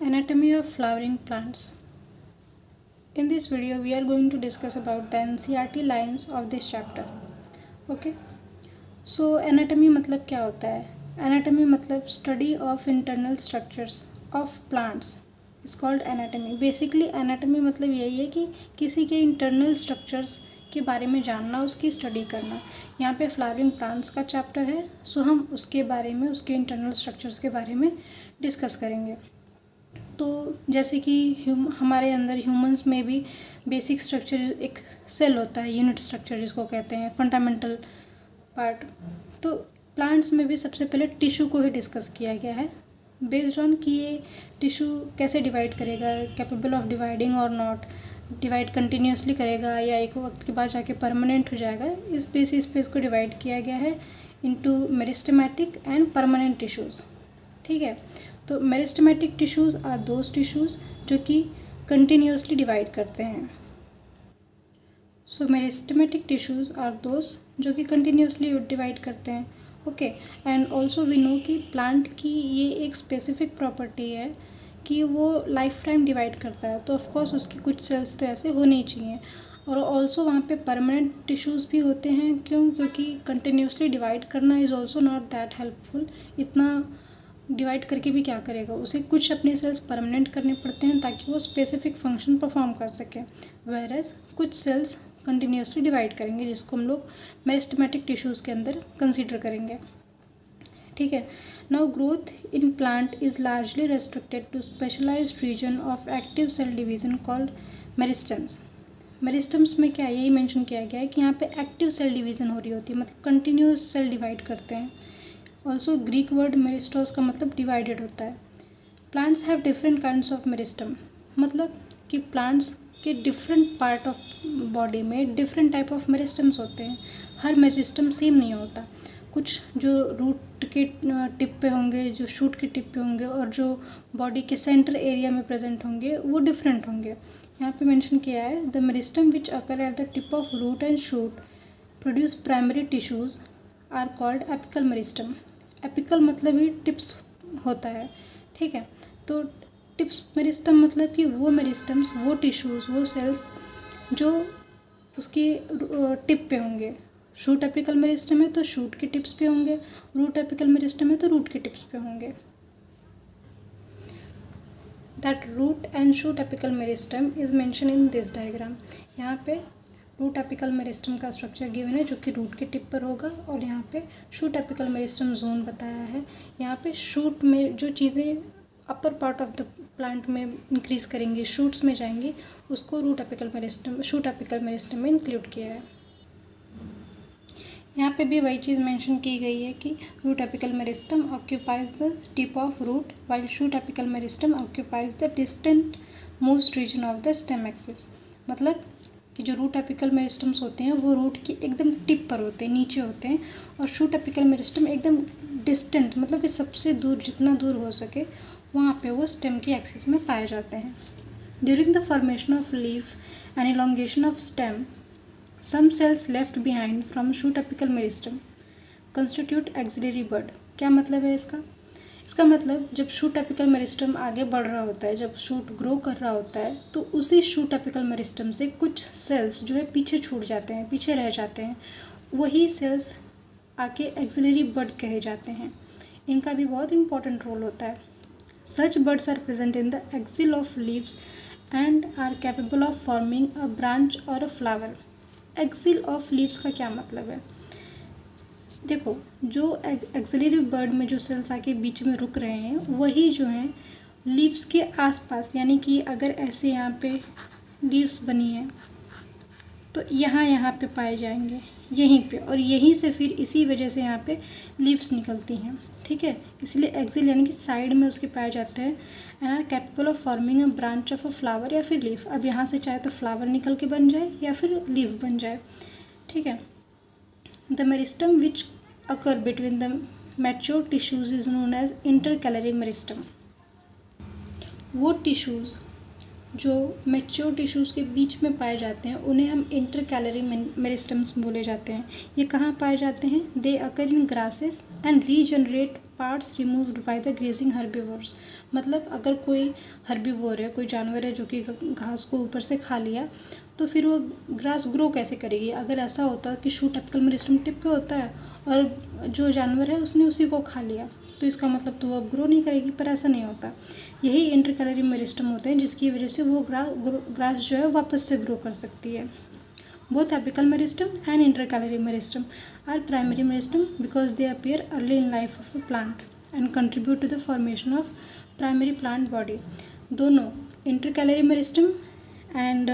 Anatomy of flowering plants. In this video, we are going to discuss about the NCERT lines of this chapter. Okay. So anatomy मतलब क्या होता है? Anatomy मतलब study of internal structures of plants is called anatomy. Basically anatomy मतलब यही है कि किसी के internal structures के बारे में जानना, उसकी स्टडी करना. यहाँ पे फ्लावरिंग प्लांट्स का चैप्टर है, सो हम उसके बारे में, उसके इंटरनल स्ट्रक्चर्स के बारे में डिस्कस करेंगे. तो जैसे कि हमारे अंदर ह्यूमंस में भी बेसिक स्ट्रक्चर एक सेल होता है, यूनिट स्ट्रक्चर जिसको कहते हैं, फंडामेंटल पार्ट. तो प्लांट्स में भी सबसे पहले टिश्यू को ही डिस्कस किया गया है बेस्ड ऑन कि ये टिश्यू कैसे डिवाइड करेगा, कैपेबल ऑफ डिवाइडिंग और नॉट, डिवाइड कंटिन्यूसली करेगा या एक वक्त के बाद जाके परमानेंट हो जाएगा. इस बेसिस पे इसको डिवाइड किया गया है into meristematic and permanent tissues. ठीक है. तो meristematic tissues are those tissues जो कि कंटिन्यूसली डिवाइड करते हैं. So meristematic tissues are those जो कि कंटिन्यूसली डिवाइड करते हैं. Okay. And also we know कि प्लांट की ये एक स्पेसिफिक प्रॉपर्टी है कि वो लाइफ टाइम डिवाइड करता है. तो ऑफकोर्स उसके कुछ सेल्स तो ऐसे होने ही चाहिए. और ऑल्सो वहाँ पे परमानेंट टिश्यूज़ भी होते हैं. क्योंकि कंटिन्यूसली डिवाइड करना is also not that helpful. इतना डिवाइड करके भी क्या करेगा, उसे कुछ अपने सेल्स परमानेंट करने पड़ते हैं ताकि वो स्पेसिफिक फंक्शन परफॉर्म कर सके. वेयरएज कुछ सेल्स कंटिन्यूसली डिवाइड करेंगे जिसको हम लोग मेरिस्टेमेटिक टिश्यूज़ के अंदर कंसीडर करेंगे. ठीक है. Now growth in plant is largely restricted to specialised region of active cell division called meristems. Meristems में क्या यही मेंशन किया गया है कि यहाँ पे एक्टिव सेल डिवीज़न हो रही होती है, मतलब कंटिन्यूस सेल डिवाइड करते हैं. ऑल्सो ग्रीक वर्ड मेरिस्टोस का मतलब डिवाइडेड होता है. Plants have different kinds of meristem, मतलब कि प्लांट्स के डिफरेंट पार्ट ऑफ बॉडी में डिफरेंट टाइप ऑफ मेरिस्टम्स होते हैं. हर मेरिस्टम सेम नहीं होता. कुछ जो रूट के टिप पे होंगे, जो शूट के टिप पे होंगे और जो बॉडी के सेंटर एरिया में प्रेजेंट होंगे वो डिफरेंट होंगे. यहाँ पे मेंशन किया है the meristem which occur at the tip of root and shoot produce primary tissues are called apical meristem. Apical मतलब ही टिप्स होता है. ठीक है. तो टिप्स मेरिस्टम मतलब कि वो मेरिस्टम्स, वो टिश्यूज़, वो सेल्स जो उसके टिप पे होंगे. शूट एपिकल मेरिस्टम है तो शूट के टिप्स पे होंगे, रूट एपिकल मेरिस्टम है तो रूट के टिप्स पे होंगे. That root and shoot apical meristem is mention in this diagram. यहाँ पे रूट एपिकल मेरिस्टम का स्ट्रक्चर गिवन है जो कि रूट के टिप पर होगा, और यहाँ पे शूट एपिकल मेरिस्टम जोन बताया है. यहाँ पे शूट में जो चीज़ें upper part of the plant में इंक्रीज़ करेंगी, शूट्स में जाएंगी, उसको root apical meristem, shoot apical meristem में इंक्लूड किया है. यहाँ पे भी वही चीज़ मेंशन की गई है कि root apical meristem occupies the tip of root while shoot apical meristem occupies the distant most region of the stem axis. मतलब कि जो रूट एपिकल मेरिस्टम्स होते हैं वो रूट की एकदम टिप पर होते हैं, नीचे होते हैं, और शूट एपिकल मेरिस्टम एकदम डिस्टेंट, मतलब कि सबसे दूर, जितना दूर हो सके वहाँ पे वो स्टेम की एक्सिस में पाए जाते हैं. During the formation of leaf and elongation of stem some cells left behind from shoot apical meristem constitute axillary bud. क्या मतलब है इसका? इसका मतलब जब शूट एपिकल मेरिस्टम आगे बढ़ रहा होता है, जब शूट ग्रो कर रहा होता है, तो उसी शूट एपिकल मेरिस्टम से कुछ सेल्स जो है पीछे छूट जाते हैं, पीछे रह जाते हैं. वही सेल्स आके एक्सिलरी बड कहे जाते हैं. इनका भी बहुत इंपॉर्टेंट रोल होता है. Such buds are present in the axil of leaves and are capable of forming a branch or a flower. Axil of leaves का क्या मतलब है? देखो, जो एक्सिलरी बर्ड में जो सेल्स आके बीच में रुक रहे हैं वही जो हैं लीव्स के आसपास, यानी कि अगर ऐसे यहाँ पे लीव्स बनी है तो यहाँ पे पाए जाएंगे, यहीं पे, और यहीं से फिर इसी वजह से यहाँ पे लीव्स निकलती हैं. ठीक है. इसलिए एक्सिल यानी कि साइड में उसके पाए जाते हैं. And are capable of forming a branch of a flower या फिर लीफ. अब यहाँ से चाहे तो फ्लावर निकल के बन जाए या फिर लीफ बन जाए. ठीक है. The meristem which occur between the mature tissues is known as intercalary meristem. वो टिश्यूज़ जो मैच्योर टिश्यूज़ के बीच में पाए जाते हैं उन्हें हम इंटरकैलरी मेरिस्टम्स बोले जाते हैं. ये कहाँ पाए जाते हैं? They occur in grasses and regenerate parts removed by the grazing herbivores. मतलब अगर कोई हर्बीवोर है, कोई जानवर है जो कि घास को ऊपर से खा लिया, तो फिर वो ग्रास ग्रो कैसे करेगी? अगर ऐसा होता कि शूट एपिकल मेरिस्टम टिप पे होता है और जो जानवर है उसने उसी को खा लिया, तो इसका मतलब तो वो अब ग्रो नहीं करेगी, पर ऐसा नहीं होता। यही इंटरकैलरी मेरिस्टम होते हैं जिसकी वजह से वो ग्रास जो है वापस से ग्रो कर सकती है। Both apical meristem and intercalary meristem are primary meristem because they appear early in life of a plant and contribute to the formation of primary plant body. दोनों intercalary meristem and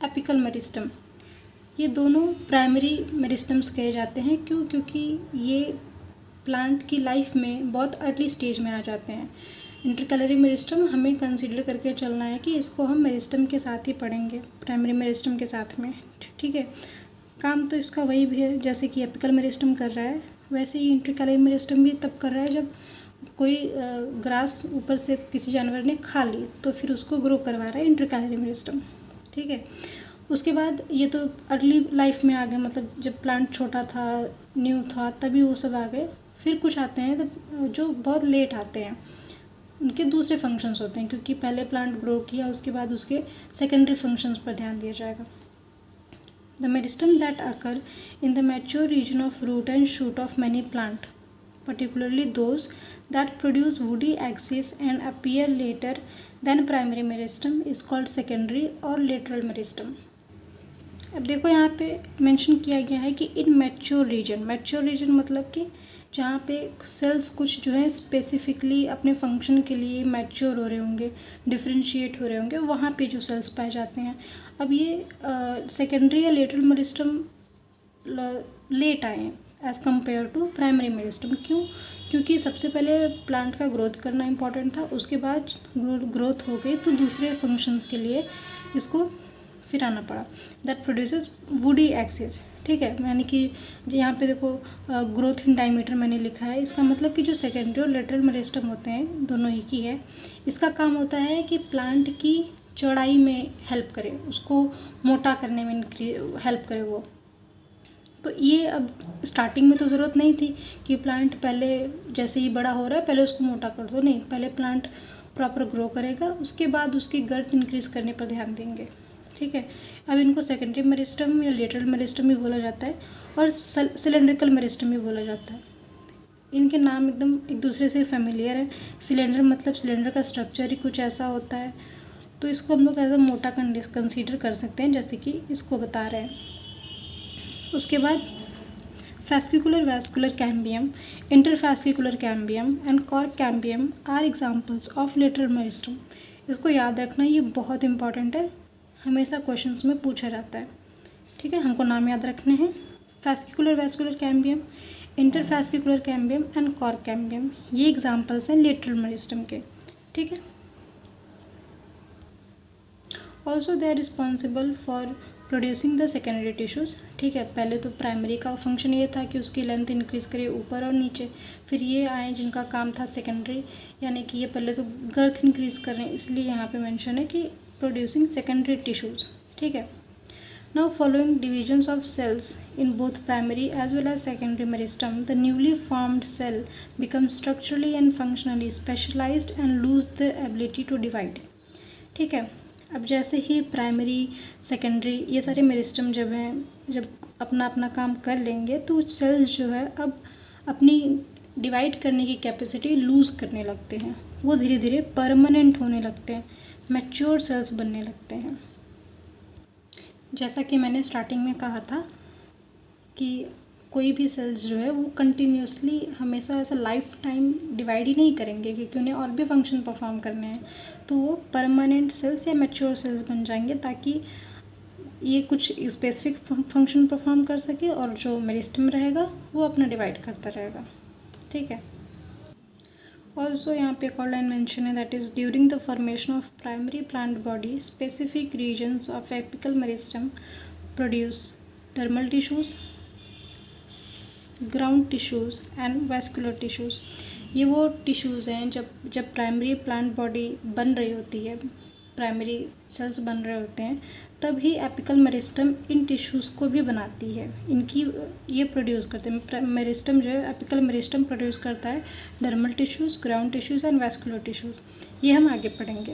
apical meristem ये दोनों primary meristems कहे जाते हैं। क्यों? क्योंकि ये plant की लाइफ में बहुत अर्ली स्टेज में आ जाते हैं। इंटरकैलरी मेरिस्टम हमें कंसीडर करके चलना है कि इसको हम मेरिस्टम के साथ ही पढ़ेंगे, प्राइमरी मेरिस्टम के साथ में। ठीक है, काम तो इसका वही भी है जैसे कि एपिकल मेरिस्टम कर रहा है, वैसे ही इंटरकैलरी मेरिस्टम भी तब कर रहा है जब कोई ग्रास ऊपर से किसी जानवर ने खा ली, तो फिर उसको ग्रो करवा रहा है इंटरकैलरी मेरिस्टम। ठीक है, उसके बाद ये तो अर्ली लाइफ में आ गए, मतलब जब प्लांट छोटा था, न्यू था, तभी वो सब आ गए। फिर कुछ आते हैं तब जो बहुत लेट आते हैं, उनके दूसरे फंक्शंस होते हैं, क्योंकि पहले प्लांट ग्रो किया, उसके बाद उसके सेकेंडरी फंक्शंस पर ध्यान दिया जाएगा। The meristem that occur in the mature region of root and shoot of many plant, particularly those that produce woody axis and appear later than primary meristem, is called secondary or lateral meristem. अब देखो यहाँ पे mention किया गया है कि in mature reason मतलब कि जहाँ पे सेल्स कुछ जो है स्पेसिफिकली अपने फंक्शन के लिए मैच्योर हो रहे होंगे, डिफ्रेंशिएट हो रहे होंगे, वहाँ पे जो सेल्स पाए जाते हैं। अब ये सेकेंडरी या लेटरल मेरिस्टम लेट आए हैं as compare to primary meristem. क्यों? क्योंकि सबसे पहले प्लांट का ग्रोथ करना इम्पॉर्टेंट था, उसके बाद ग्रोथ हो गई तो दूसरे फंक्शंस के लिए इसको फिर आना पड़ा। That produces woody axis. ठीक है, यानी कि यहाँ पे देखो ग्रोथ इन डायमीटर मैंने लिखा है, इसका मतलब कि जो सेकेंडरी और लेटरल मेरिस्टम होते हैं दोनों ही की है, इसका काम होता है कि प्लांट की चौड़ाई में हेल्प करे, उसको मोटा करने में हेल्प करे वो। तो ये अब स्टार्टिंग में तो ज़रूरत नहीं थी कि प्लांट पहले जैसे ही बड़ा हो रहा है पहले उसको मोटा कर दो, नहीं, पहले प्लांट प्रॉपर ग्रो करेगा, उसके बाद उसकी गर्थ इंक्रीज़ करने पर ध्यान देंगे। ठीक है, अब इनको सेकेंडरी मेरिस्टम या लेटरल मेरिस्टम भी बोला जाता है और सिलेंड्रिकल मेरिस्टम भी बोला जाता है। इनके नाम एकदम एक दूसरे से फेमिलियर है। सिलेंडर मतलब सिलेंडर का स्ट्रक्चर ही कुछ ऐसा होता है, तो इसको हम लोग एज अ मोटा कंसीडर कर सकते हैं, जैसे कि इसको बता रहे हैं। उसके बाद fascicular vascular cambium, interfascicular cambium and cork cambium are examples of lateral meristem. इसको याद रखना, ये बहुत इंपॉर्टेंट है, हमेशा क्वेश्चंस में पूछा जाता है। ठीक है, हमको नाम याद रखने हैं। fascicular vascular cambium, interfascicular cambium and cork cambium, ये एग्जाम्पल्स हैं लेटरल मेरिस्टम के। ठीक है, also they are responsible for producing the secondary tissues. ठीक है, पहले तो प्राइमरी का फंक्शन ये था कि उसकी लेंथ इंक्रीज़ करे ऊपर और नीचे, फिर ये आए जिनका काम था सेकेंडरी, यानी कि ये पहले तो गर्थ इंक्रीज़ कर रहे हैं, इसलिए यहाँ पे मेंशन है कि प्रोड्यूसिंग सेकेंडरी टिश्यूज़। ठीक है, now following divisions of cells in both primary as well as secondary meristem, the newly formed cell become structurally and functionally specialised and lose the ability to divide. ठीक है, अब जैसे ही primary secondary ये सारे meristem जब अपना अपना काम कर लेंगे, तो सेल्स जो है अब अपनी डिवाइड करने की कैपेसिटी लूज़ करने लगते हैं, वो धीरे धीरे परमानेंट होने लगते हैं, मैच्योर सेल्स बनने लगते हैं। जैसा कि मैंने स्टार्टिंग में कहा था कि कोई भी सेल्स जो है वो कंटिन्यूसली हमेशा ऐसा लाइफ टाइम डिवाइड ही नहीं करेंगे, क्योंकि उन्हें और भी फंक्शन परफॉर्म करने हैं, तो वो परमानेंट सेल्स या मैच्योर सेल्स बन जाएंगे, ताकि ये कुछ स्पेसिफिक फंक्शन परफॉर्म कर सके और जो मेरिस्टम रहेगा वो अपना डिवाइड करता रहेगा। ठीक है, ऑल्सो यहाँ पे एक और लाइन मेंशन है, that is during the formation of primary plant body specific regions of apical meristem produce dermal tissues, ground tissues and vascular tissues. ये वो टिश्यूज़ हैं जब प्राइमरी प्लांट बॉडी बन रही होती है, प्राइमरी सेल्स बन रहे होते हैं, तब ही एपिकल मेरिस्टम इन टिश्यूज़ को भी बनाती है, इनकी ये प्रोड्यूस करते हैं। मेरिस्टम जो है, एपिकल मेरिस्टम प्रोड्यूस करता है dermal tissues, ground tissues and vascular tissues. ये हम आगे पढ़ेंगे।